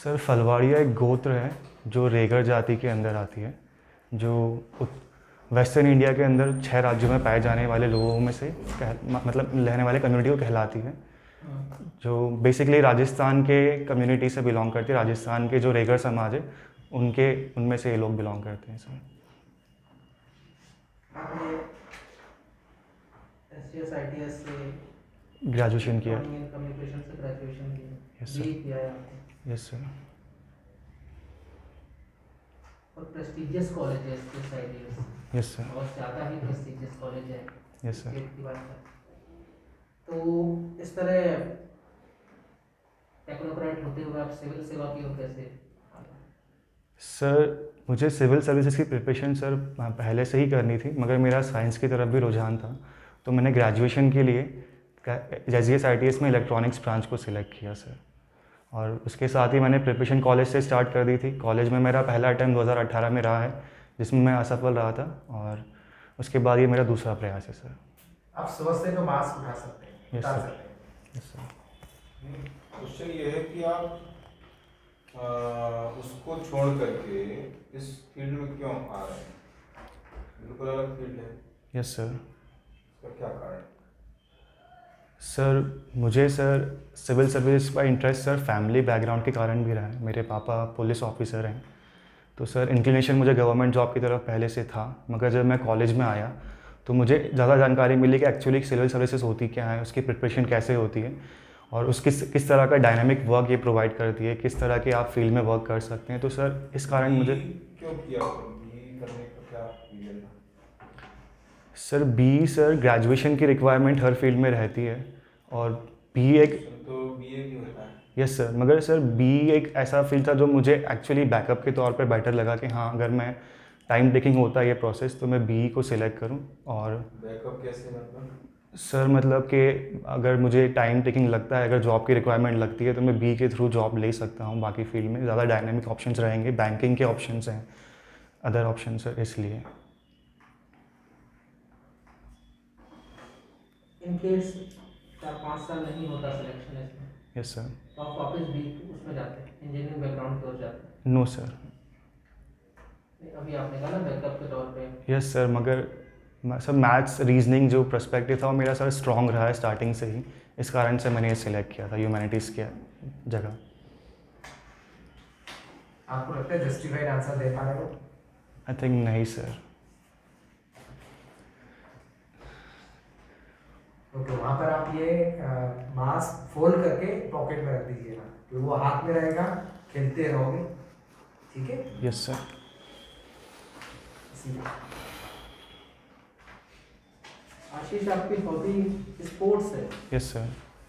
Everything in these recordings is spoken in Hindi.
सर फलवाड़िया एक गोत्र है जो रेगर जाति के अंदर आती है, जो वेस्टर्न इंडिया के अंदर 6 राज्यों में पाए जाने वाले लोगों में से मतलब रहने वाले कम्युनिटी को कहलाती है, जो बेसिकली राजस्थान के कम्युनिटी से बिलोंग करती है। राजस्थान के जो रेगर समाज है उनमें से ये लोग बिलोंग करते हैं सर। SGS से ग्रेजुएशन किया। कम्युनिकेशन से ग्रेजुएशन किया। Yes sir. किया है आपने। Yes sir. और प्रेस्टिजियस कॉलेज है SGS ITS। Yes sir. बहुत ज़्यादा ही प्रेस्टिजियस कॉलेज है। Yes sir. की बात है तो इस तरह टेक्नोक्रेट होते हुए आप सिविल सेवा की हो कैसे? सर मुझे सिविल सर्विसेज की प्रिपरेशन सर पहले से ही करनी थी, मगर मेरा साइंस की तरफ भी रुझान था, तो मैंने ग्रेजुएशन के लिए SGS ITS में इलेक्ट्रॉनिक्स ब्रांच को सिलेक्ट किया सर। और उसके साथ ही मैंने प्रिपरेशन कॉलेज से स्टार्ट कर दी थी। कॉलेज में मेरा पहला अटैम्प्ट 2018 में रहा है, जिसमें मैं असफल रहा था, और उसके बाद ये मेरा दूसरा प्रयास है सर। आप समझ से तो मास्क उठा सकते हैं। यस उतार सर। सकते हैं। Yes sir. क्वेश्चन ये है कि आप उसको छोड़ करके इस फील्ड में क्यों आ रहे हैं? बिल्कुल अलग फील्ड है। Yes sir. इसका क्या कारण? सर मुझे सर सिविल सर्विस का इंटरेस्ट सर फैमिली बैकग्राउंड के कारण भी रहा है। मेरे पापा पुलिस ऑफिसर हैं, तो सर इंक्लिनेशन मुझे गवर्नमेंट जॉब की तरफ पहले से था। मगर जब मैं कॉलेज में आया तो मुझे ज़्यादा जानकारी मिली कि एक्चुअली सिविल सर्विसेज होती क्या है, उसकी प्रिपरेशन कैसे होती है, और उसकी किस तरह का डायनामिक वर्क ये प्रोवाइड करती है, किस तरह के आप फील्ड में वर्क कर सकते हैं। तो सर इस कारण मुझे क्यों किया बी करने का क्या रीजन था? सर ग्रेजुएशन की रिक्वायरमेंट हर फील्ड में रहती है, और बी एक तो बीए क्यों होता है? यस सर, मगर सर बी एक ऐसा फील्ड था जो मुझे एक्चुअली बैकअप के तौर पे बेटर लगा कि हाँ, अगर मैं टाइम टेकिंग होता है ये प्रोसेस तो मैं बी को सिलेक्ट करूँ। और बैकअप कैसे मतलब? सर मतलब कि अगर मुझे टाइम टेकिंग लगता है, अगर जॉब की रिक्वायरमेंट लगती है, तो मैं बी के थ्रू जॉब ले सकता हूँ। बाकी फील्ड में ज़्यादा डायनामिक ऑप्शंस रहेंगे, बैंकिंग के ऑप्शंस हैं, अदर ऑप्शंस है, इसलिए। इन केस 4-5 साल नहीं होता सिलेक्शन इसमें, यस सर। तो आप वापस बी उसमें जाते हैं, इंजीनियरिंग बैकग्राउंड की ओर जाते हैं? No sir. अभी आपने कहा ना बैकअप के तौर पे। यस सर, मगर सर मैथ्स रीजनिंग जो पर्सपेक्टिव था वो मेरा सर स्ट्रॉन्ग रहा है स्टार्टिंग से ही, इस कारण से मैंने ये सिलेक्ट किया था ह्यूमैनिटीज़ के जगह। आपको लगता है जस्टिफाइड आंसर दे पा रहे हो? आई थिंक नहीं सर। ओके, वहाँ पर आप ये मास्क फोल्ड करके पॉकेट में रख दीजिएगा, तो वो हाथ में रहेगा, खेलते रहोगे, ठीक है? Yes sir. आशीष, आपकी हॉबी स्पोर्ट्स है? Yes sir.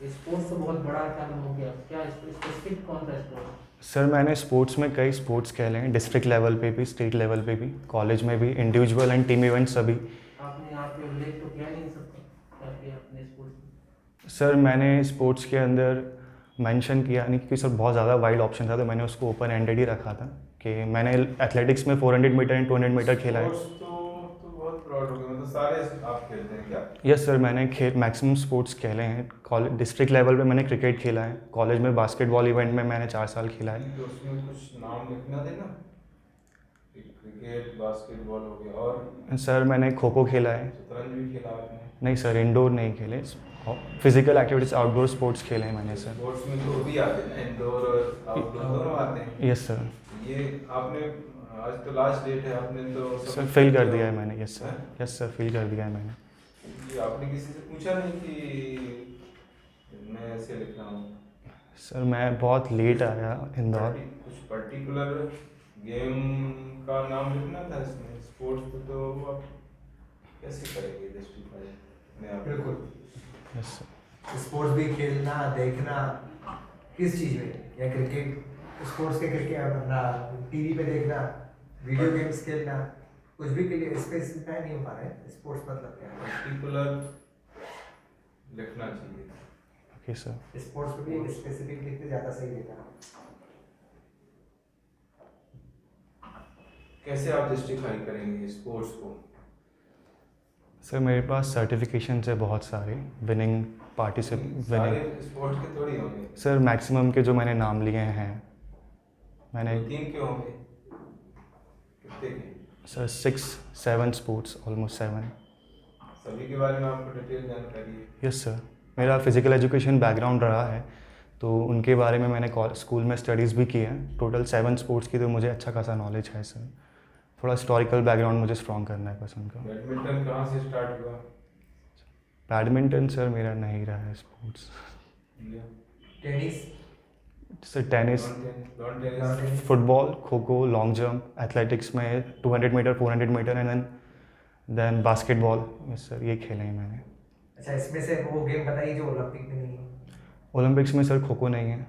स्पोर्ट्स तो बहुत बड़ा टर्म हो गया, क्या स्पेसिफिक कौन सा स्पोर्ट? सर मैंने स्पोर्ट्स में कई स्पोर्ट्स खेले हैं, डिस्ट्रिक्ट लेवल पे भी, स्टेट लेवल पे भी, कॉलेज में भी, इंडिविजुअल एंड टीम इवेंट्स सभी। आपने यहाँ पे उल्लेख तो किया नहीं सकता अपने स्पोर्ट्स में? सर मैंने स्पोर्ट्स के अंदर मेंशन किया नहीं, क्योंकि सर बहुत ज़्यादा वाइड ऑप्शन था, तो मैंने उसको ओपन एंडेड ही रखा था कि मैंने एथलेटिक्स में 400 मीटर एंड 200 मीटर खेला है। स्पोर्ट्स तो बहुत ब्रॉड हो गया, मतलब सारे आप खेलते हैं क्या? यस सर, मैंने मैक्सिमम स्पोर्ट्स खेले हैं। कॉलेज डिस्ट्रिक्ट लेवल पे मैंने क्रिकेट खेला है, कॉलेज में बास्केटबॉल इवेंट में मैंने 4 साल खेला है। तो उसमें कुछ नाम लिखना देना, क्रिकेट, बास्केटबॉल हो गया, और सर मैंने खो खो खेला है। शतरंज भी खेला आपने? नहीं सर, इंडोर नहीं खेले, फिजिकल एक्टिविटीज़ आउटडोर स्पोर्ट्स खेले हैं मैंने सर। स्पोर्ट्स में तो भी आते हैं ना, इंडोर और आउटडोर दोनों आते हैं। Yes sir. ये आपने, आज तो लास्ट डेट है, आपने तो सर फिल कर दिया है मैंने। Yes sir. Yes sir, fill कर दिया है मैंने। ये आपने किसी से पूछा नहीं कि मैं ऐसे लिख रहा हूँ? सर मैं बहुत लेट आया इंदौर। कुछ पर्टिकुलर गेम का नाम लिखना था इसमें, स्पोर्ट्स तो आप कैसे करेंगे जस्टिफाई अपने आप? बिल्कुल। Yes sir. स्पोर्ट्स भी खेलना, देखना, किस चीज़ में, या क्रिकेट, स्पोर्ट्स के क्रिकेट अपना टीवी पे देखना, वीडियो गेम्स खेलना, कुछ भी के लिए स्पेसिफाई नहीं हो पा रहा है स्पोर्ट्स मतलब क्या है। पर्टिकुलर लिखना चाहिए। Okay sir. स्पोर्ट्स पे भी स्पेसिफिक लिखते ज़्यादा सही रहता है। कैसे आप जस्टिफाई करेंगे स्पोर्ट्स को? सर मेरे पास सर्टिफिकेशन है बहुत सारे, विनिंग सारे विनिंग। स्पोर्ट्स के थोड़ी होंगे। सर मैक्सिमम के जो मैंने नाम लिए हैं। मैंने 3 के होंगे, कितने के? Sir 6-7 sports, almost 7। सभी के बारे में आपको डिटेल जानकारी है? यस सर, मेरा फिज़िकल एजुकेशन बैकग्राउंड रहा है, तो उनके बारे में मैंने स्कूल में स्टडीज़ भी की हैं। टोटल 7 स्पोर्ट्स की तो मुझे अच्छा खासा नॉलेज है सर। थोड़ा हिस्टोरिकल बैकग्राउंड मुझे स्ट्रॉन्ग करना है पसंद का। बैडमिंटन कहाँ से स्टार्ट हुआ? बैडमिंटन सर मेरा नहीं रहा है sports. India? Tennis? Sir tennis, lawn tennis? Football, kho kho, long jump, athletics में 200 metre, 400 metre and then basketball. Yes sir, ये खेले हैं मैंने। अच्छा, इसमें से वो गेम बताइए जो ओलंपिक में नहीं है। ओलंपिक्स में सर खो खो नहीं है,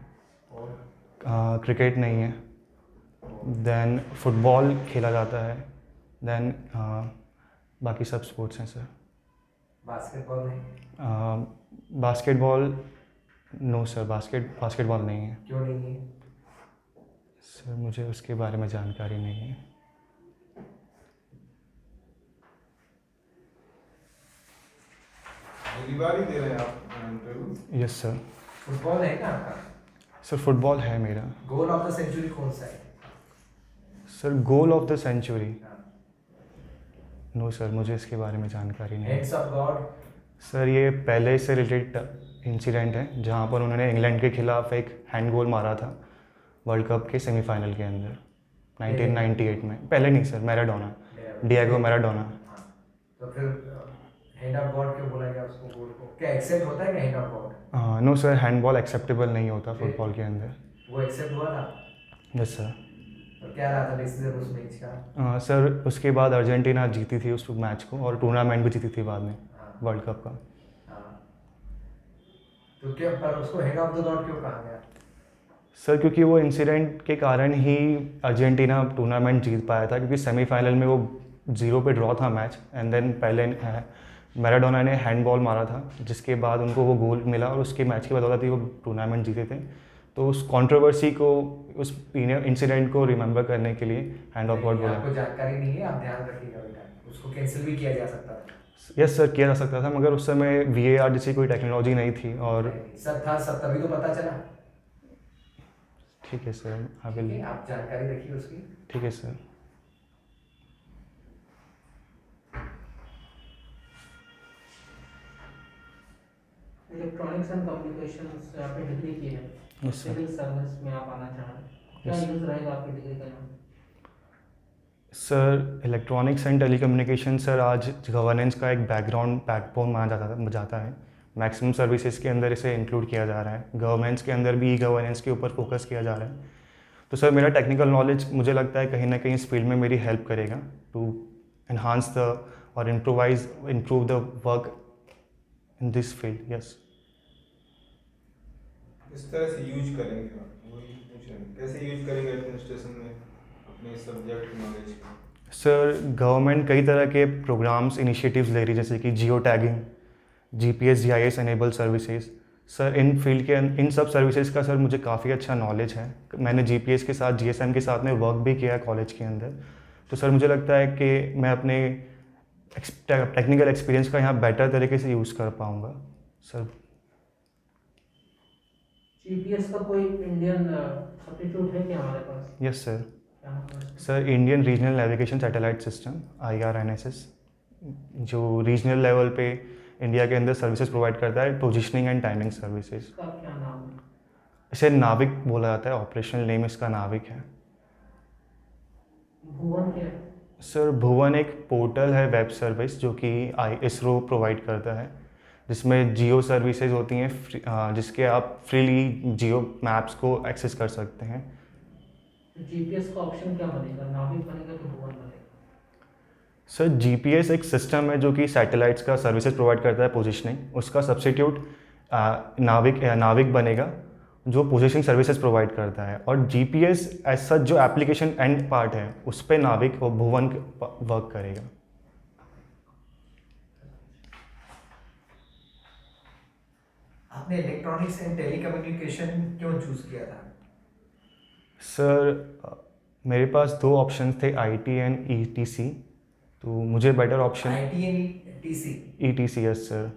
और क्रिकेट नहीं है, देन फुटबॉल खेला जाता है, देन बाकी सब स्पोर्ट्स हैं सर। बास्केटबॉल नहीं? बास्केटबॉल नो सर, बास्केटबॉल नहीं है क्यों नहीं है? सर, मुझे उसके बारे में जानकारी नहीं है। पहली बार ही दे रहे हैं आप इंटरव्यू? Yes sir. फुटबॉल है ना आपका? सर फुटबॉल है मेरा। गोल ऑफ द सेंचुरी कौन सा है? Sir goal of the century हाँ। नो सर, मुझे इसके बारे में जानकारी नहीं है। Heads of God? सर ये पहले से रिलेटेड इंसिडेंट है जहाँ पर उन्होंने इंग्लैंड के खिलाफ एक हैंड गोल मारा था वर्ल्ड कप के सेमीफाइनल के अंदर 1998 में। पहले नहीं सर, मैराडोना, डिएगो मैराडोना। हाँ। तो फिर हेड ऑफ गॉड क्यों बोला गया उसको, गोल को? क्या एक्सेप्ट होता है क्या head of God? No sir, handball acceptable नहीं होता फुटबॉल के अंदर। वो एक्सेप्ट हुआ था? Yes sir. तो क्या रहा था डिसीजन उस मैच का? सर उसके बाद अर्जेंटीना जीती थी उस मैच को और टूर्नामेंट भी जीती थी बाद में हाँ। वर्ल्ड कप का। हाँ। तो क्या पर उसको हेड ऑफ द गॉड क्यों कहा गया? सर क्योंकि वो इंसिडेंट के कारण ही अर्जेंटीना टूर्नामेंट जीत पाया था, क्योंकि सेमीफाइनल में वो 0 पे ड्रॉ था मैच एंड देन पहले मैराडोना ने हैंडबॉल मारा था जिसके बाद उनको वो गोल मिला और उसके मैच की बदौलत ही वो टूर्नामेंट जीते थे। तो उस कंट्रोवर्सी को, उस इंसिडेंट को रिमेंबर करने के लिए हैंड ऑफ गॉड नहीं, बोला। आपको जानकारी नहीं है, आप ध्यान रखिएगा बेटा। उसको कैंसिल भी किया जा सकता था। यस सर, किया जा सकता था, मगर उस समय VAR जैसी कोई टेक्नोलॉजी नहीं थी और सब था, सब तभी तो पता चला। ठीक है सर, आई ठीक विल। है, आप जानकारी रखिए उसकी। ठीक है सर। इलेक्ट्रॉनिक्स एंड कम्युनिकेशन से आपने डिग्री की है, Yes, sir. सिविल सर्विस में आप आना चाह रहे हैं, क्या Yes. यूज़ रहेगा आपकी डिग्री का यहाँ? Sir electronics and telecommunication sir आज गवर्नेंस का एक बैकबोन माना जाता है। मैक्सिमम सर्विसेज के अंदर इसे इंक्लूड किया जा रहा है। गवर्नेंस के अंदर भी गवर्नेंस के ऊपर फोकस किया जा रहा है। तो सर मेरा टेक्निकल नॉलेज मुझे लगता है कहीं ना कहीं इस फील्ड में मेरी हेल्प करेगा टू एनहांस द और improve the work in this field. Yes. किस तरह से यूज करेंगे आप, वही पूछ रहे हैं, कैसे यूज करेंगे एडमिनिस्ट्रेशन में अपने सब्जेक्ट नॉलेज को? सर गवर्नमेंट कई तरह के प्रोग्राम्स इनिशिएटिव्स ले रही है, जैसे कि geo tagging, GPS GIS enable services. Sir इन फील्ड के इन सब सर्विसेज का सर मुझे काफ़ी अच्छा नॉलेज है। मैंने GPS के साथ, GSM के साथ में वर्क भी किया है कॉलेज के अंदर। तो सर मुझे लगता है कि मैं अपने टेक्निकल एक्सपीरियंस का यहाँ बेटर तरीके से यूज़ कर पाऊँगा सर। GPS का कोई इंडियन सब्स्टिट्यूट है क्या हमारे पास? Yes sir. क्या नाम है? Sir Indian regional navigation satellite system IRNSS, जो रीजनल लेवल पे इंडिया के अंदर सर्विसेज प्रोवाइड करता है, पोजीशनिंग एंड टाइमिंग सर्विसेज। इसका क्या नाम है? इसे नाविक बोला जाता है, ऑपरेशनल नेम इसका नाविक है। भुवन क्या है? सर भुवन एक पोर्टल है, वेब सर्विस, जो कि ISRO प्रोवाइड करता है, जिसमें जियो सर्विसेज होती हैं, जिसके आप फ्रीली जियो मैप्स को एक्सेस कर सकते हैं। तो GPS का ऑप्शन क्या बनेगा, नाविक बनेगा कि भुवन बनेगा? सर GPS एक सिस्टम है जो कि सैटेलाइट्स का सर्विसेज प्रोवाइड करता है, पोजीशनिंग। उसका सब्स्टिट्यूट नाविक बनेगा जो पोजीशनिंग सर्विसेज प्रोवाइड करता है, और GPS एज सच जो एप्लीकेशन एंड पार्ट है उस पर नाविक और भुवन वर्क करेगा। आपने इलेक्ट्रॉनिक्स एंड टेलीकम्युनिकेशन क्यों चूज किया था? सर मेरे पास 2 ऑप्शन थे, IT एंड ETC। तो मुझे better option IT and TC? ETC। Yes sir.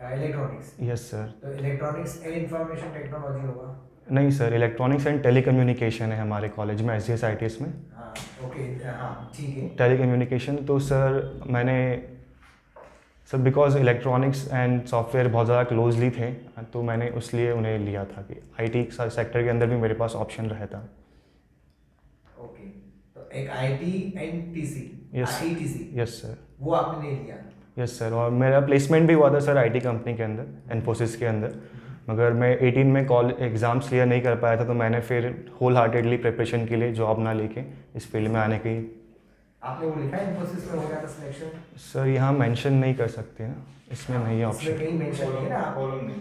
Electronics? Yes sir. तो इलेक्ट्रॉनिक्स एंड इंफॉर्मेशन टेक्नोलॉजी होगा। नहीं सर, इलेक्ट्रॉनिक्स एंड टेलीकम्युनिकेशन है हमारे कॉलेज में, SGSITS में हाँ ओके, हाँ ठीक है। टेलीकम्युनिकेशन। तो सर मैंने sir because electronics and software बहुत ज़्यादा क्लोजली थे, तो मैंने उसलिए उन्हें लिया था कि IT सेक्टर के अंदर भी मेरे पास ऑप्शन रहता। ओके, तो एक IT and TC, yes ITC, yes sir, वो आपने नहीं लिया। Yes sir. और मेरा प्लेसमेंट भी हुआ था सर IT कंपनी के अंदर, इन्फोसिस के अंदर, मगर मैं 18 में कॉलेज एग्ज़ाम्स क्लियर नहीं कर पाया था, तो मैंने फिर होल हार्टेडली प्रिपरेशन के लिए जॉब ना लेके इस फील्ड में आने की। आपने वो लिखा है इन्फोसिस में हो गया था सिलेक्शन? सर यहाँ मेंशन नहीं कर सकते ना, इसमें नहीं है इसमें ऑप्शन। कहीं मेंशन नहीं है ना आप? कॉलम नहीं।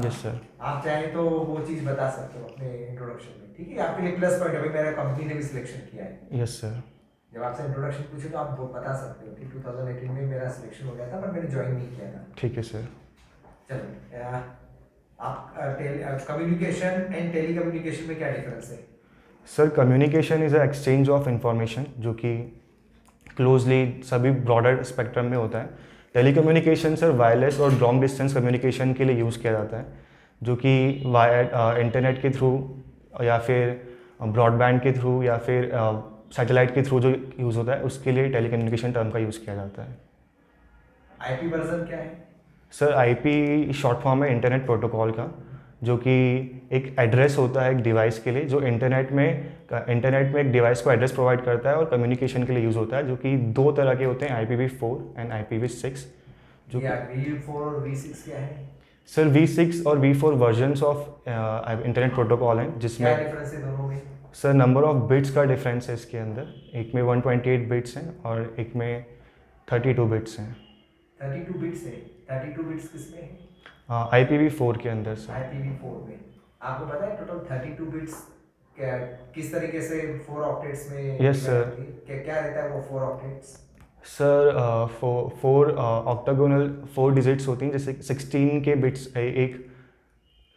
Yes sir. आप चाहें तो वो चीज़ बता सकते हो अपने इंट्रोडक्शन में, ठीक है? आपके लिए प्लस पॉइंट है, भाई मेरा कंपनी ने भी सिलेक्शन किया है। Yes sir. जब आपसे इंट्रोडक्शन पूछे तो आप वो बता सकते हो कि 2018 में मेरा सिलेक्शन हो गया था, पर मैंने ज्वाइन नहीं किया था। ठीक है सर। चलो, आप कम्युनिकेशन एंड टेली कम्युनिकेशन में क्या डिफरेंस है? Sir communication is a exchange of information, जो कि क्लोजली सभी ब्रॉडर स्पेक्ट्रम में होता है। टेलीकम्युनिकेशन सर वायरलेस और लॉन्ग डिस्टेंस कम्युनिकेशन के लिए यूज़ किया जाता है, जो कि इंटरनेट के थ्रू या फिर ब्रॉडबैंड के थ्रू या फिर सैटेलाइट के थ्रू जो यूज़ होता है, उसके लिए टेलीकम्युनिकेशन टर्म का यूज़ किया जाता है। IP वर्जन क्या है? सर IP शॉर्ट फॉर्म है इंटरनेट प्रोटोकॉल का, जो कि एक एड्रेस होता है एक डिवाइस के लिए, जो इंटरनेट में एक डिवाइस को एड्रेस प्रोवाइड करता है और कम्युनिकेशन के लिए यूज़ होता है, जो कि दो तरह के होते हैं, IPv4 एंड IPv6। जो या V4 और V6 क्या है? सर V6 और V4 versions of internet protocol हैं, क्या जिसमें डिफरेंस है दोनों में? सर नंबर ऑफ बिट्स का डिफरेंस है इसके अंदर। एक में 128 बिट्स हैं और एक में 32 बिट्स हैं। 32 बिट्स है। 32 बिट्स किसमें है? IPv4 के अंदर सर। IPv4 में। आपको पता है टोटल 32 बिट्स क्या किस तरीके से 4 ऑक्टेट्स में Yes, sir. क्या क्या रहता है वो 4 octets? Sir four octagonal 4 digits होती हैं, जैसे 16 के बिट्स एक।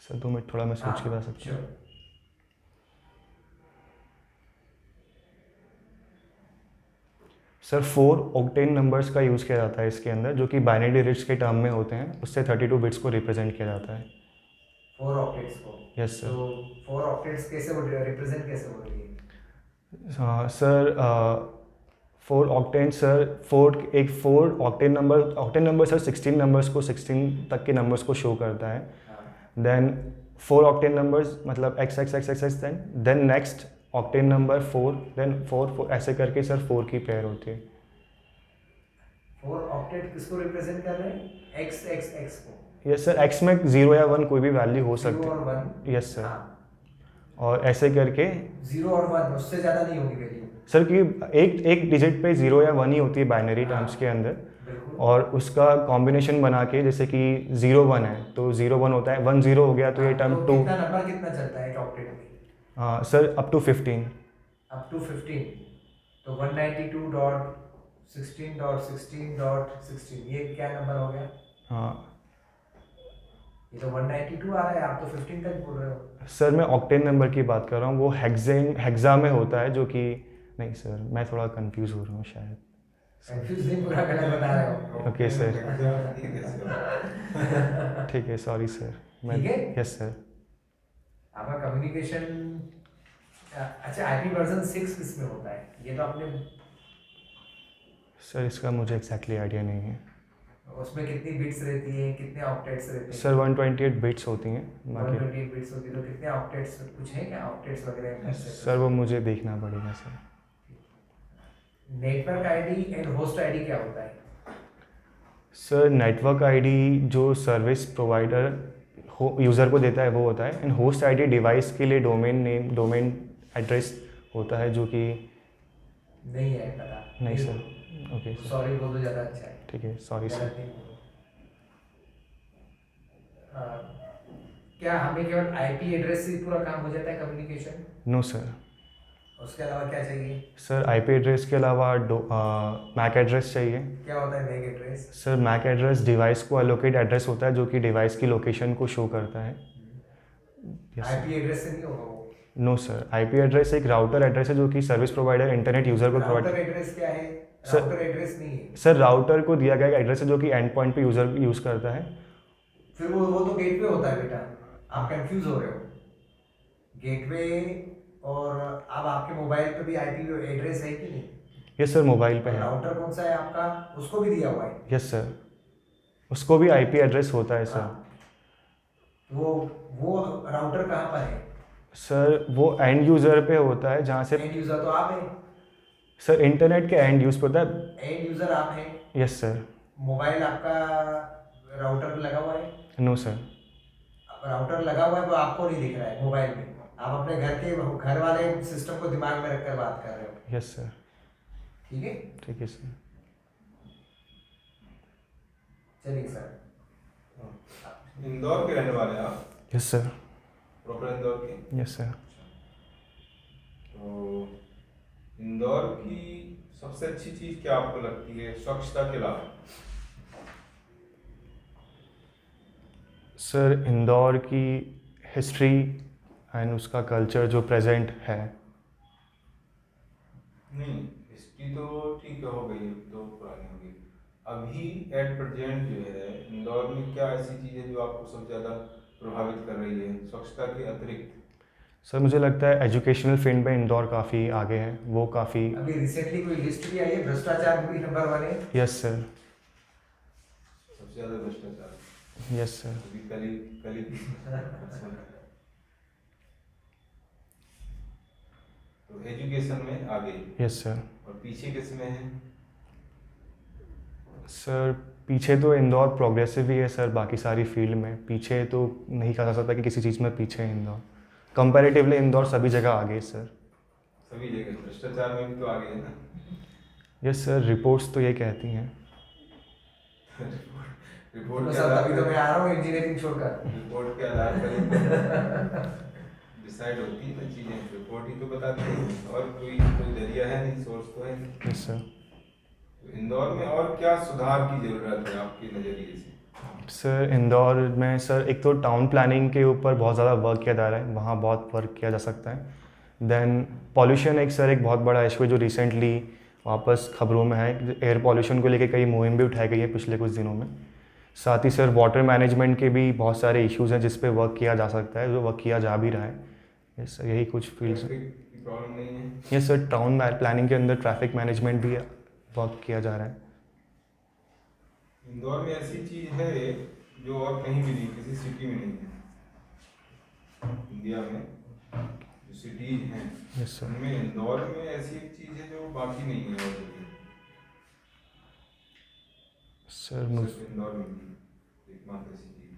सर 2 मिनट, थोड़ा मैं सोच के बता सकता हूँ। सर 4 ऑक्टेन नंबर्स का यूज़ किया जाता है इसके अंदर, जो कि बाइनरी डिजिट्स के टर्म में होते हैं, उससे 32 बिट्स को रिप्रेजेंट किया जाता है। 4 ऑक्टेट्स को? Yes sir. तो 4 ऑक्टेट्स कैसे वो रिप्रेजेंट कैसे हो रही है? Sir 4 octane sir, 4 octane number sir 16 numbers को 16 तक के नंबर्स को शो करता है। देन 4 ऑक्टेन नंबर्स मतलब x x x x x then next octane number 4, then 4 ऐसे करके सर 4 की पेयर होती है। 4 ऑक्टेट किसको रिप्रेजेंट कर रहे हैं? x x x को? यस सर, x में 0 या 1 कोई भी वैल्यू हो सकती 0 है। और 1? Yes sir. हाँ। और ऐसे करके 0 और 1 उससे ज़्यादा नहीं होगी वैल्यू? सर कि एक डिजिट पे 0 या 1 ही होती है बाइनरी टर्म्स के अंदर, बिल्कुल। और उसका कॉम्बिनेशन बना के, जैसे कि 0 1 है तो 0 1 होता है, 1 0 हो गया तो ये टर्म तो 2। कितना नंबर कितना चलता है एक ऑक्टेट में? Sir up to 15। Up to 15। तो 192.16.16.16 ये क्या नंबर हो गया? हाँ ये तो 192 आ रहा है, आप तो 15 तक बोल रहे हो। सर मैं ऑक्टेन नंबर की बात कर रहा हूँ, वो हेक्सा में होता है, जो कि नहीं सर मैं थोड़ा कंफ्यूज हो रहा हूँ शायद। कंफ्यूज नहीं, पूरा गलत बता रहे हो। ओके सर, ये कैसे? ठीक है, सॉरी सर। मैं ठीक है? Yes sir. आपका कम्युनिकेशन अच्छा IP वर्जन 6 किस में होता है? ये तो आपने सर इसका मुझे एग्जैक्टली आइडिया नहीं है। उसमें कितनी बिट्स रहती है, कितने ऑक्टेट्स रहते हैं? सर 128 बिट्स होती हैं बाकी। 128 बिट्स होती है, तो कितने ऑक्टेट्स कुछ है क्या? ऑक्टेट्स वगैरह सर वो मुझे देखना पड़ेगा sir. Network ID and host ID क्या होता है? सर नेटवर्क आईडी जो सर्विस प्रोवाइडर यूज़र को देता है वो होता है, एंड होस्ट आईडी डिवाइस के लिए डोमेन नेम, डोमेन एड्रेस होता है, जो कि नहीं है पता। नहीं सर। ओके सर, सॉरी बोल दो, ज़्यादा अच्छा है। ठीक है, सॉरी सर। गलत नहीं बोलो। क्या हमें केवल IP एड्रेस से पूरा काम हो जाता है कम्युनिकेशन? No sir. उसके अलावा क्या चाहिए? सर IP एड्रेस के अलावा मैक एड्रेस चाहिए। क्या होता है MAC address? Sir MAC address device को एलोकेट एड्रेस होता है, जो कि डिवाइस की लोकेशन को शो करता है। यस IP एड्रेस से नहीं होगा वो? नो सर, IP एड्रेस एक राउटर एड्रेस है, जो कि सर्विस प्रोवाइडर इंटरनेट यूज़र को राउटर प्रोवाइड। एड्रेस क्या है? सर- राउटर एड्रेस नहीं है। सर राउटर को दिया गया एड्रेस है, जो कि एंड पॉइंट पे यूज़र यूज़ करता है। फिर वो तो गेटवे होता है बेटा, आप कंफ्यूज हो रहे हो। गेटवे और अब आपके मोबाइल पे भी आईपी एड्रेस है कि नहीं? यस सर, मोबाइल पे है। राउटर कौन सा है आपका, उसको भी दिया हुआ है? यस सर, उसको भी आईपी एड्रेस होता है सर। हाँ। वो राउटर कहाँ पर है? सर वो एंड यूज़र पे होता है जहाँ से। एंड यूजर तो आप हैं? सर इंटरनेट के एंड यूज़ पे होता है। एंड यूजर आप हैं? Yes sir. मोबाइल आपका राउटर लगा हुआ है? No sir. राउटर लगा हुआ है वो आपको नहीं दिख रहा है मोबाइल में, आप अपने घर वाले सिस्टम को दिमाग में रखकर बात कर रहे हो। Yes sir. ठीक है, ठीक है सर। चलिए सर। इंदौर के रहने वाले हैं आप? Yes sir. प्रॉपर इंदौर के? Yes sir. तो इंदौर की सबसे अच्छी चीज़ क्या आपको लगती है स्वच्छता के अलावा? सर इंदौर की हिस्ट्री एंड उसका कल्चर जो प्रेजेंट है। नहीं, हिस्ट्री तो ठीक है, हो गई, तो पुरानी हो गई। अभी एट प्रेजेंट जो है इंदौर में क्या ऐसी चीज़ है जो आपको सबसे ज़्यादा प्रभावित कर रही है स्वच्छता के अतिरिक्त? सर मुझे लगता है एजुकेशनल फील्ड में इंदौर काफ़ी आगे है, वो काफ़ी। अभी रिसेंटली कोई लिस्ट भी आई है भ्रष्टाचार में भी नंबर 1 है? Yes sir. सबसे ज़्यादा भ्रष्टाचार? Yes sir. अभी कल ही अच्छा। तो एजुकेशन में आगे? Yes sir. और पीछे किसमें है? सर पीछे तो इंदौर प्रोग्रेसिव ही है सर, बाकी सारी फील्ड में पीछे तो नहीं कहा जा सकता कि किसी चीज़ में पीछे है इंदौर। कंपैरेटिवली इंदौर सभी जगह आगे है सर। सभी जगह भ्रष्टाचार में भी तो आगे है ना? यस सर, रिपोर्ट्स तो ये कहती हैं। रिपोर्ट के सर आधार अभी तो पर, मैं आ रहा हूँ इंजीनियरिंग छोड़कर। रिपोर्ट के आधार पर डिसाइड होती है ना चीज़ें, रिपोर्ट ही तो बताती है, और कोई जरिया है नहीं, सोर्स तो है नहीं। Yes sir. तो इंदौर में और क्या सुधार की जरूरत है आपके नज़रिए से? सर इंदौर में सर एक तो टाउन प्लानिंग के ऊपर बहुत ज़्यादा वर्क किया जा रहा है, वहाँ बहुत वर्क किया जा सकता है। देन पॉल्यूशन एक बहुत बड़ा इशू है जो रिसेंटली वापस खबरों में है। एयर पॉल्यूशन को लेकर कई मुहिम भी उठाई गई है पिछले कुछ दिनों में। साथ ही सर वाटर मैनेजमेंट के भी बहुत सारे इश्यूज़ हैं जिस पे वर्क किया जा सकता है, जो वर्क किया जा भी रहा है। यस सर, यही कुछ फील्ड्स हैं। ट्रैफिक की प्रॉब्लम नहीं है? यस सर, टाउन प्लानिंग के अंदर ट्रैफिक मैनेजमेंट भी वर्क किया जा रहा है। इंदौर में ऐसी चीज़ है जो और कहीं भी नहीं, किसी सिटी में नहीं है इंडिया में, जो सिटीज हैं यस सर। उनमें इंदौर में ऐसी एक चीज़ है जो बाकी नहीं है और जगह। सर सिर्फ इंदौर में भी एकमात्र ऐसी चीज़।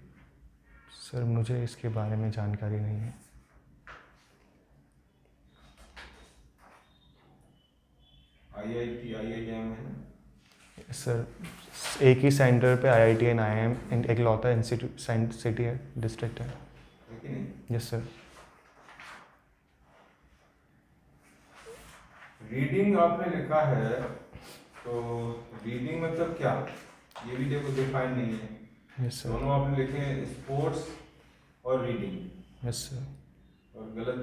सर मुझे इसके बारे में जानकारी नहीं है। IIT IIM है ना? सर एक ही सेंटर पे IIT एंड IIM एक लौता इंस्टीट्यूट सिटी है, डिस्ट्रिक्ट है। है कि नहीं? Yes sir. रीडिंग आपने लिखा है, तो रीडिंग मतलब क्या, ये भी देखो डिफाइन नहीं है। Yes sir. दोनों आपने लिखे हैं, स्पोर्ट्स और रीडिंग, यस सर। और गलत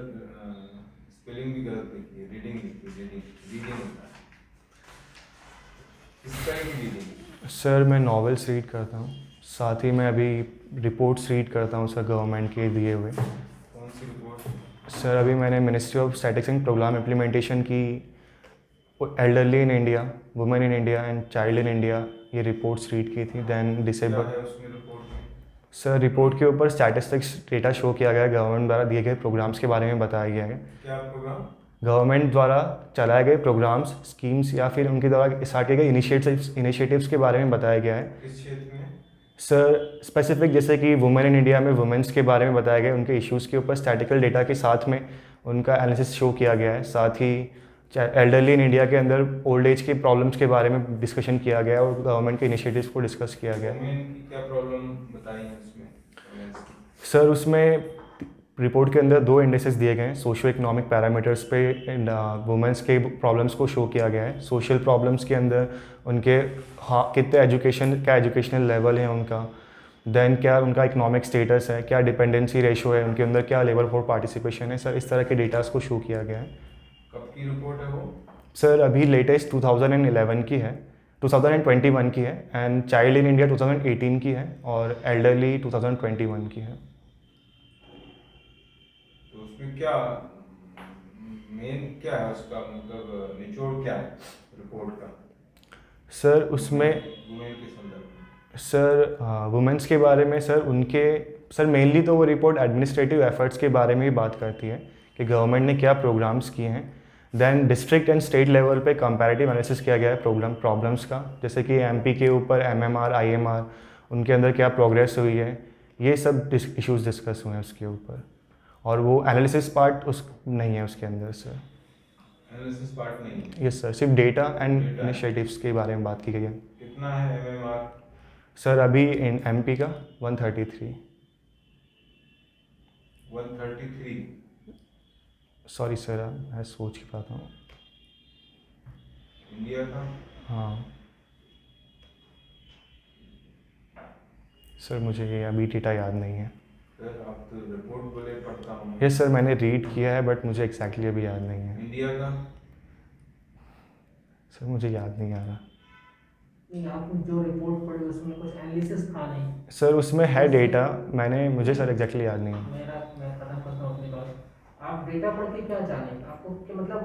स्पेलिंग भी गलत लिखी है, रीडिंग लिखी है, रीडिंग होता है। किस तरह की रीडिंग? सर मैं नॉवेल्स रीड करता हूँ, साथ ही मैं अभी रिपोर्ट्स रीड करता हूँ सर गवर्नमेंट के दिए हुए। कौन सी रिपोर्ट? सर अभी मैंने Ministry of Statistics and Programme Implementation की elderly in India, women in India and child in India ये रिपोर्ट्स रीड की थी। देन क्या डिसेबल। है उसमें रिपोर्ट में? सर रिपोर्ट के ऊपर स्टैटिस्टिक्स डेटा शो किया गया है, गवर्नमेंट द्वारा दिए गए प्रोग्राम्स के बारे में बताया गया है। क्या प्रोग्राम? गवर्नमेंट द्वारा चलाए गए प्रोग्राम्स, स्कीम्स या फिर उनके द्वारा स्टार्ट किए गए इनिशिएटिव्स के बारे में बताया गया है। किस क्षेत्र में? सर स्पेसिफिक जैसे कि वुमेन इन इंडिया में वुमेन्स के बारे में बताया गया, उनके इश्यूज़ के ऊपर स्टैटिकल डेटा के साथ में उनका एनालिसिस शो किया गया है। साथ ही एल्डरली इन इंडिया के अंदर ओल्ड एज के प्रॉब्लम्स के बारे में डिस्कशन किया गया और गवर्नमेंट के इनिशिएटिव्स को डिस्कस किया गया। वुमेन की क्या प्रॉब्लम बताई है उसमें? सर उसमें रिपोर्ट के अंदर 2 इंडेक्सेस दिए गए हैं सोशो इकोनॉमिक पैरामीटर्स पे, वुमेंस के प्रॉब्लम्स को शो किया गया है। सोशल प्रॉब्लम्स के अंदर उनके कितने क्या एजुकेशनल लेवल है उनका, देन क्या उनका इकोनॉमिक स्टेटस है, क्या डिपेंडेंसी रेशो है उनके अंदर, क्या लेवल फॉर पार्टिसिपेशन है। सर इस तरह के डेटास को शो किया गया है। कब की रिपोर्ट है वो? सर अभी लेटेस्ट 2011 की है, 2021 की है, एंड चाइल्ड इन इंडिया 2018 की है और एल्डरली 2021 की है। तो उसमें उसमें क्या मेन क्या है उसका, मतलब निचोड़ क्या है रिपोर्ट का? सर उसमें वुमेन के संदर्भ में। सर वुमेंस के बारे में सर उनके सर मेनली तो वो रिपोर्ट एडमिनिस्ट्रेटिव एफर्ट्स के बारे में ही बात करती है कि गवर्नमेंट ने क्या प्रोग्राम्स किए हैं। Then district and state level पे कंपैरेटिव एनालिसिस किया गया है प्रॉब्लम्स का, जैसे कि एमपी के ऊपर एमएमआर आईएमआर उनके अंदर क्या प्रोग्रेस हुई है, ये सब इश्यूज डिस्कस हुए हैं उसके ऊपर। और वो एनालिसिस पार्ट उस नहीं है उसके अंदर सर। एनालिसिस पार्ट नहीं है। यस सर, सिर्फ डेटा एंड Data। इनिशिएटिव्स के बारे में बात की गई है। कितना है एमएमआर? सर अभी इन एमपी का 133। 133। सॉरी सर, मैं सोच के पाता हूँ। इंडिया का? हाँ सर, मुझे ये अभी डेटा याद नहीं है। सर आप तो रिपोर्ट बोले पढ़ता हूँ। यस सर, मैंने रीड किया है बट मुझे एग्जैक्टली अभी याद नहीं है। इंडिया का? सर मुझे याद नहीं आ रहा। नहीं, आपने जो रिपोर्ट पढ़ी उसमें कुछ एनालिसिस था नहीं। सर उसमें है डेटा, मुझे सर एग्जैक्टली याद नहीं है। मैं खत्म करता हूँ अपनी बात। आप डेटा पढ़ के क्या जाने, आपको कि मतलब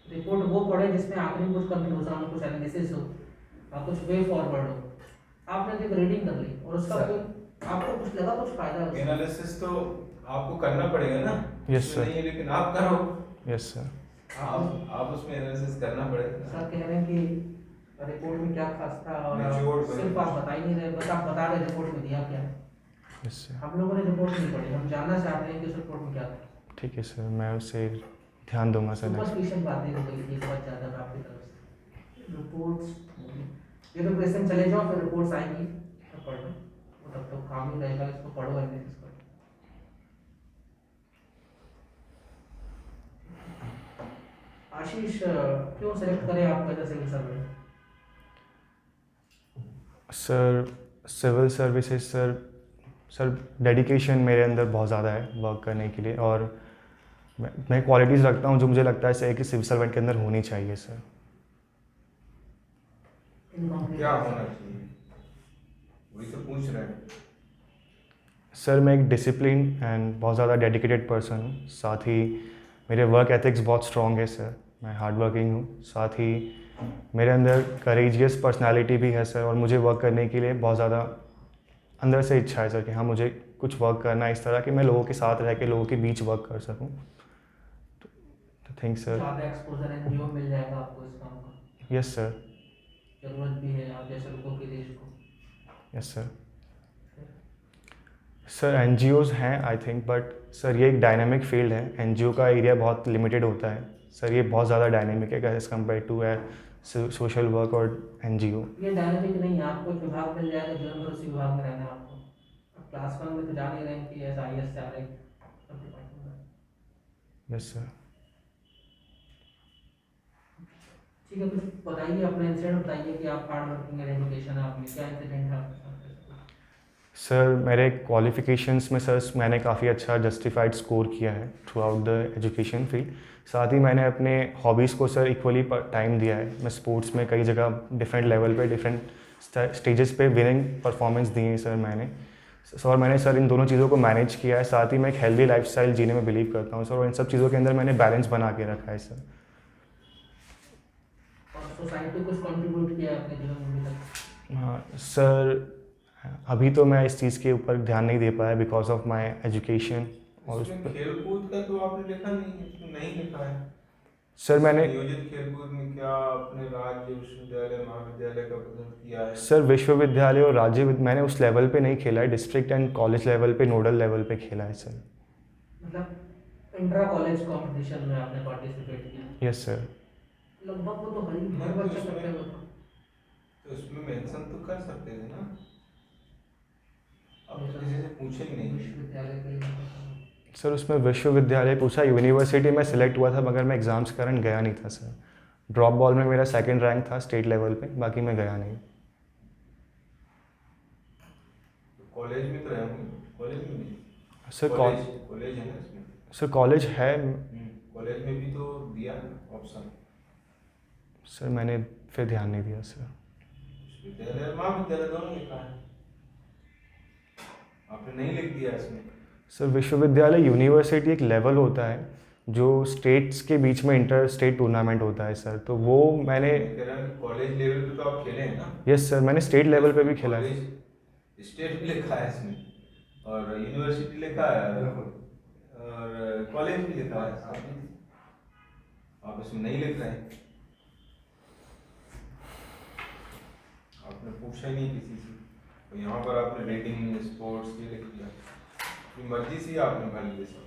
रिपोर्ट वो पढ़े जिसमें आखिरी कुछ कंक्लूजन हो, कुछ एनालिसिस हो और कुछ वे फॉरवर्ड हो। आपने जो रीडिंग कर ली और उसका सर। कोई आपको कुछ लगा, कुछ फायदा उससे? एनालिसिस तो आपको करना पड़ेगा ना। Yes, उसमें sir. नहीं है, लेकिन आप करो। Yes sir. आप उसमें एनालिसिस करना पड़ेगा। सर कह रहे हैं कि रिपोर्ट में क्या खास था और निचोड़ सिर्फ आप बता ही नहीं रहे, बस आप बता रहे रिपोर्ट में दिया क्या है। Yes sir. हम लोगों ने रिपोर्ट नहीं पढ़ी, हम जानना चाहते हैं कि उस रिपोर्ट में क्या था। ठीक है सर, मैं उससे ध्यान दूंगा सर नेक्स्ट। सुपरफिशियल बातें हो गई थी बहुत ज़्यादा आपकी तरफ से। रिपोर्ट्स ये तो क्वेश्चन चले जाओ, फिर रिपोर्ट्स आएंगी तो पढ़ लो, वो तब तो काम ही रहेगा, इसको पढ़ो एनालिसिस करो। आशीष क्यों सेलेक्ट करें आप as civil servant? Sir civil services sir dedication मेरे अंदर बहुत ज़्यादा है वर्क करने के लिए, और मैं क्वालिटीज़ रखता हूँ जो मुझे लगता है सर कि सिविल सर्वेंट के अंदर होनी चाहिए सर। क्या होना चाहिए वही तो पूछ रहे हैं। सर मैं एक डिसिप्लिन एंड बहुत ज़्यादा डेडिकेटेड पर्सन हूँ, साथ ही मेरे वर्क एथिक्स बहुत स्ट्रॉन्ग है सर। मैं हार्ड वर्किंग हूँ, साथ ही मेरे अंदर करेजियस पर्सनालिटी भी है सर, और मुझे वर्क करने के लिए बहुत ज़्यादा अंदर से इच्छा है सर कि हाँ मुझे कुछ वर्क करना है इस तरह कि मैं लोगों के साथ रह के लोगों के बीच वर्क कर सकूँ। तो थिंक सर। ज़्यादा एक्सपोजर एनजीओ मिल जाएगा आपको इस काम का। Yes sir. जरूरत भी है आप जैसे लोगों के देश को। Yes sir. सर एनजीओज़ हैं आई थिंक, बट सर ये एक डायनामिक फील्ड है। एनजीओ का एरिया बहुत लिमिटेड होता है सर, ये बहुत ज़्यादा डायनामिक है as compare to social work और एनजीओ। ये डायनेमिक नहीं है, आपको एक विभाग मिल जाएगा, जीवन भर उसी विभाग में रहना है आपको। अब क्लास 1 में तो जान ही रहे हैं कि ऐसा IAS से आ रहे सब डिपार्टमेंट में। Yes sir. ठीक है, कुछ बताइए अपना इंसिडेंट बताइए कि आप हार्ड वर्किंग एंड एजुकेशन आप में क्या इंसिडेंट है आपके साथ? सर मेरे क्वालिफ़िकेशंस में सर मैंने काफ़ी अच्छा जस्टिफाइड स्कोर किया है through out the education field. साथ ही मैंने अपने हॉबीज़ को सर इक्वली टाइम दिया है। मैं स्पोर्ट्स में कई जगह डिफरेंट लेवल पे डिफरेंट स्टेजेस पे विनिंग परफॉर्मेंस दी है सर मैंने। और मैंने सर इन दोनों चीज़ों को मैनेज किया है। साथ ही मैं एक हेल्दी लाइफस्टाइल जीने में बिलीव करता हूँ सर, और इन सब चीज़ों के अंदर मैंने बैलेंस बना के रखा है सर। और सोसाइटी को कुछ कंट्रीब्यूट किया है अपने जीवन में अभी तक? हाँ सर, अभी तो मैं इस चीज़ के ऊपर ध्यान नहीं दे पाया बिकॉज ऑफ माई एजुकेशन। और उस इसमें पर खेल कूद का तो आपने लिखा नहीं, इसमें नहीं लिखा है। सर मैंने नियोजित खेल कूद में क्या अपने राज्य विश्वविद्यालय महाविद्यालय का प्रतिनिधित्व किया है? सर विश्वविद्यालय और मैंने उस लेवल पे नहीं खेला है, डिस्ट्रिक्ट एंड कॉलेज लेवल पे नोडल लेवल पे खेला है सर। मतलब इंट्रा कॉलेज कंपटीशन में आपने पार्टिसिपेट किया? Yes sir. लगभग वो तो हर हाँ, तो बच्चा उसमें- करते हुए था। तो उसमें मेंशन तो कर सकते थे ना, आप तो किसी से पूछे ही नहीं। विश्वविद्यालय के लिए सर उसमें विश्वविद्यालय पूछा, यूनिवर्सिटी में सिलेक्ट हुआ था मगर मैं एग्ज़ाम्स के कारण गया नहीं था सर। ड्रॉप बॉल में मेरा 2nd रैंक था स्टेट लेवल पे, बाकी मैं गया नहीं। कॉलेज में तो रहे होंगे, कॉलेज में नहीं? सर कॉलेज है ना इसमें? सर कॉलेज है। कॉलेज में भी तो दिया ऑप्शन। सर मैंने फिर ध्यान नहीं दिया सर। विश्वविद्यालय और महाविद्यालय दोनों लिखा है, आपने नहीं लिख दिया इसमें। सर विश्वविद्यालय यूनिवर्सिटी एक लेवल होता है जो स्टेट्स के बीच में इंटर स्टेट टूर्नामेंट होता है सर, तो वो मैंने मैं कह रहा हूँ कॉलेज लेवल पे तो आप खेले हैं ना? यस सर मैंने स्टेट लेवल पे भी खेला है। कॉलेज स्टेट भी लिखा है इसमें, और यूनिवर्सिटी लिखा है, बिल्कुल। और कॉलेज भी लिखा है। आप इसमें नहीं लिख रहे हैं, आपने पूछा ही नहीं किसी से, तो यहाँ पर आपने रीडिंग स्पोर्ट्स ये लिख दिया, अपनी मर्जी से ही आपने भर लिया सब।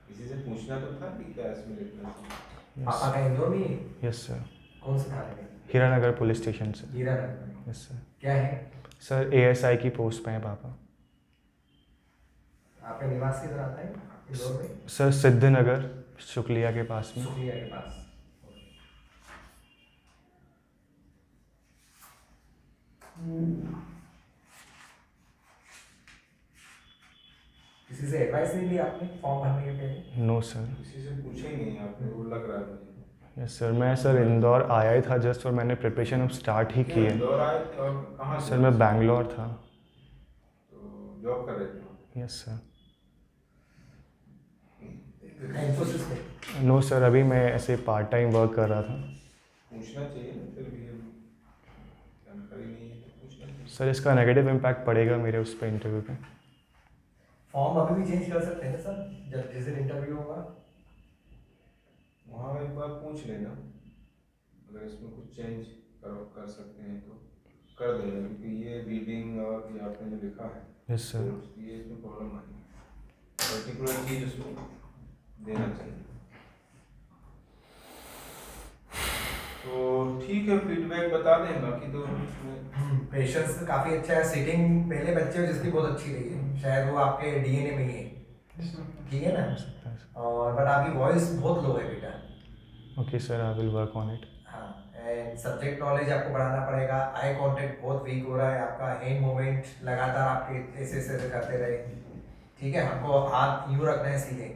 किसी से पूछना तो था कि क्या इसमें लिखना चाहिए। पापा का इंदौर में ही है? यस सर, कौन से थाने में? हीरानगर पुलिस स्टेशन से। हीरानगर में। Yes sir. क्या है? सर ASI की पोस्ट पे हैं पापा। आपका निवास किधर आता है इंदौर में? सर सिद्धनगर शुक्लिया के पास में। सुखिया के पास। किसी से एडवाइस नहीं ली आपने फॉर्म भरने के पहले? No sir. किसी से पूछा ही नहीं आपने, वो लग रहा है मुझे। यस सर, मैं सर इंदौर आया ही था जस्ट, और मैंने प्रिपरेशन अब स्टार्ट ही की है। इंदौर आए थे और कहाँ सर मैं बैंगलोर था। तो जॉब कर रहे थे? Yes sir. इन्फोसिस में? नो सर, अभी मैं ऐसे पार्ट टाइम वर्क कर रहा था। पूछना चाहिए ना, फिर भी जानकारी नहीं है तो पूछना चाहिए। सर इसका नेगेटिव इम्पैक्ट पड़ेगा मेरे उस पर इंटरव्यू पे। फॉर्म अभी भी चेंज कर सकते हैं सर, जब जिस दिन इंटरव्यू होगा? वहाँ एक बार पूछ लेना, अगर इसमें कुछ चेंज कर सकते हैं तो कर देना, क्योंकि ये रीडिंग और ये आपने जो लिखा है यस सर। तो ये इसमें प्रॉब्लम आएगी, पर्टिकुलर चीज़ उसमें देना चाहिए। तो ठीक है, फीडबैक बता दें, बाकी तो इसमें पेशेंस काफ़ी अच्छा है। सीटिंग पहले बच्चे हो जिसकी बहुत अच्छी रही है, शायद वो आपके DNA में ही है, ठीक है ना? हो सकता है सर। और बट आपकी वॉइस बहुत लो है बेटा। Okay sir, I will work on it. हाँ, एंड सब्जेक्ट नॉलेज आपको बढ़ाना पड़ेगा। आई कांटेक्ट बहुत वीक हो रहा है आपका, हैंड मूवमेंट लगातार आपके ऐसे ऐसे करते रहे, ठीक है? हमको हाथ यूँ रखना है सीधे,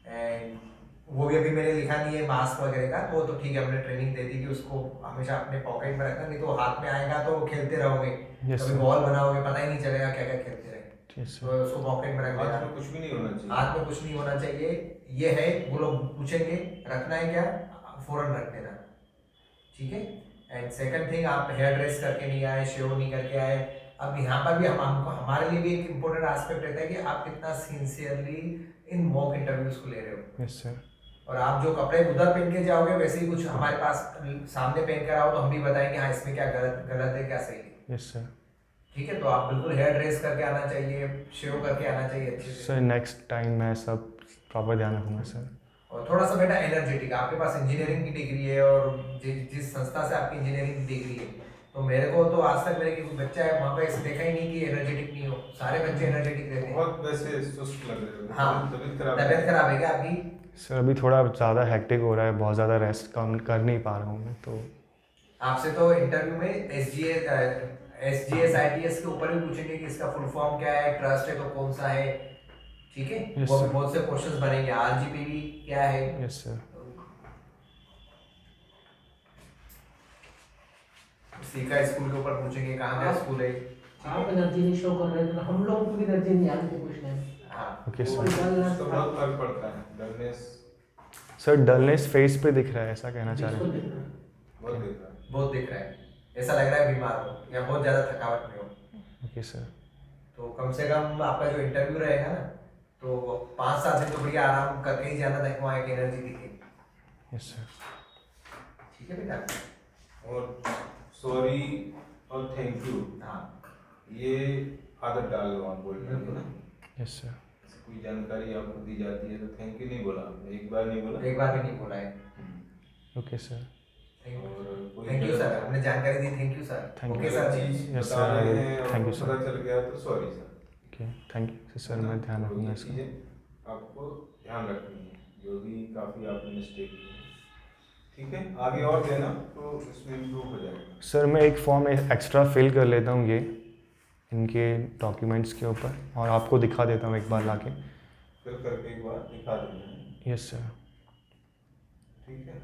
एंड वो भी अभी मैंने लिखा नहीं है मास्क वगैरह का, वो तो ठीक है, हमने ट्रेनिंग दे दी कि उसको हमेशा अपने पॉकेट में रखना, नहीं तो हाथ में आएगा तो खेलते रहोगे, Yes, कभी sir. बॉल बनाओगे पता ही नहीं चलेगा क्या क्या खेलते रहे। यस तो सर। उसको पॉकेट में रख हाथ देना, में कुछ भी नहीं होना चाहिए। हाथ में कुछ नहीं होना चाहिए। ये है, वो लोग पूछेंगे रखना है क्या, फौरन रख देना, ठीक है? एंड सेकंड थिंग, आप हेयर ड्रेस करके नहीं आए, शेव नहीं करके आए। अब यहाँ पर भी हमको हमारे लिए भी एक इम्पोर्टेंट एस्पेक्ट रहता है कि आप कितना सिंसियरली इन मॉक इंटरव्यूज को ले रहे हो। Yes sir. और आप जो कपड़े उधर पहन के जाओगे वैसे ही कुछ हमारे पास सामने पहन कर आओ तो हम भी बताएंगे हाँ इसमें क्या गलत है क्या सही है, यस सर। ठीक है? तो आप बिल्कुल हेयर ड्रेस करके आना चाहिए, शेव करके आना चाहिए अच्छे से। सर नेक्स्ट टाइम मैं सब प्रॉपर ध्यान रखूँगा सर। और थोड़ा सा बेटा एनर्जेटिक, आपके पास इंजीनियरिंग की डिग्री है और जिस संस्था से आपकी इंजीनियरिंग की डिग्री है, तो मेरे को तो आज तक मेरे कोई बच्चा है वहाँ पे ऐसे देखा ही नहीं कि एनर्जेटिक नहीं हो, सारे बच्चे एनर्जेटिक रहते हैं। बहुत वैसे सुस्त लग रहे हो। हाँ, तबीयत खराब तबीयत खराब है क्या आपकी? सर अभी थोड़ा ज़्यादा हेक्टिक हो रहा है, बहुत ज़्यादा रेस्ट कम कर नहीं पा रहा हूँ मैं, तो आपसे तो इंटरव्यू में SGS ITS के ऊपर भी पूछेंगे कि इसका फुल फॉर्म क्या है, ट्रस्ट है तो कौन सा है, ठीक है? Yes, वो भी sir. बहुत से क्वेश्चंस बनेंगे। RGPV क्या है? Yes sir. सीका स्कूल के ऊपर पूछेंगे कहाँ का स्कूल है, आप एनर्जी नहीं शो कर रहे थे, हम लोगों को भी एनर्जी नहीं आ रही थी पूछने में। हाँ। ओके वो सर। उसका बहुत फर्क पड़ता है, डलनेस सर डलनेस फेस पे दिख रहा है, ऐसा कहना चाह रहे बिल्कुल हैं? दिख रहा है। बहुत देता है। बहुत दिख रहा है, ऐसा लग रहा है बीमार हो या बहुत ज़्यादा थकावट में हो। Okay sir. तो कम से कम आपका जो इंटरव्यू रहेगा ना, तो 5-7 दिन तो बढ़िया आराम करके ही जाना था, वहाँ एक एनर्जी दिखे, यस सर। ठीक है बेटा? और सॉरी और थैंक यू, हाँ ये आदत डाल लो आप बोलने की बिल्कुल। ना। Yes sir. कोई जानकारी आपको दी जाती है तो थैंक यू नहीं बोला आपने, एक बार नहीं बोला। एक बार भी नहीं बोला है। Okay sir. और थैंक यू सर, हमने जानकारी दी, thank you sir. Thank okay you. Sir. चीज Yes, बता sir. रहे हैं और Thank you, sir. पता चल गया तो sorry sir. Okay thank you sir, मैं ध्यान तो रखूँगा ये इसका। चीजें आपको ध्यान रखनी है, जो भी काफ़ी आपने मिस्टेक की है, ठीक है? आगे और देना तो इसमें इम्प्रूव हो जाएगा। सर मैं एक फॉर्म एक्स्ट्रा फिल कर लेता हूँ ये इनके डॉक्यूमेंट्स के ऊपर, और आपको दिखा देता हूँ एक बार लाके। फिर करके एक बार दिखा देना, यस सर। ठीक है?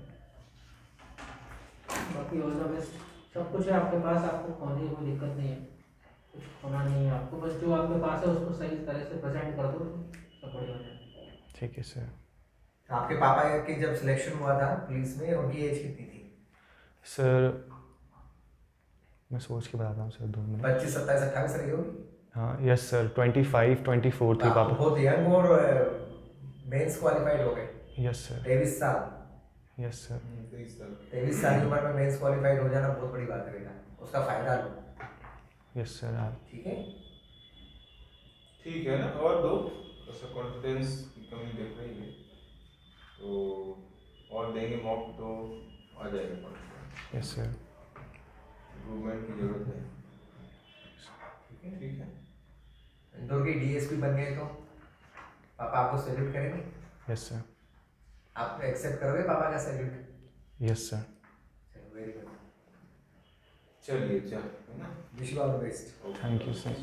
बाकी ऑल द बेस्ट, सब कुछ है आपके पास, आपको खोने की कोई दिक्कत नहीं है, कुछ खोना नहीं है आपको, बस जो आपके पास है उसको सही तरह से प्रेजेंट कर दो सब बढ़िया हो जाए। ठीक है सर। आपके पापा की जब सिलेक्शन हुआ था पुलिस में उनकी एज कितनी थी? सर मैं सोच के बताता हूँ सर, 2 मिनट। 25, 27, 28 रही होगी। हाँ यस सर, 25, 24 थी आप तो पापा। बहुत यंग और मेंस क्वालिफाइड हो गए। Yes sir. 23 साल। Yes sir. 23 साल। 23 साल की उम्र में मेंस क्वालिफाइड हो जाना बहुत बड़ी बात है बेटा, उसका फायदा लो। Yes sir. आप ठीक है। ठीक है ना, और दो ऐसा कॉन्फिडेंस की कमी दिख रही है तो और देंगे मौका तो आ जाएगा कॉन्फिडेंस। Yes sir. इम्प्रूवमेंट की जरूरत है। ठीक है। ठीक है। इंदौर के डीएसपी बन गए तो पापा आपको सैल्यूट करेंगे। Yes sir. आप एक्सेप्ट करोगे पापा का सैल्यूट? Yes sir. चलो वेरी गुड। चलिए चल है ना। Wish you all the best. Thank you sir.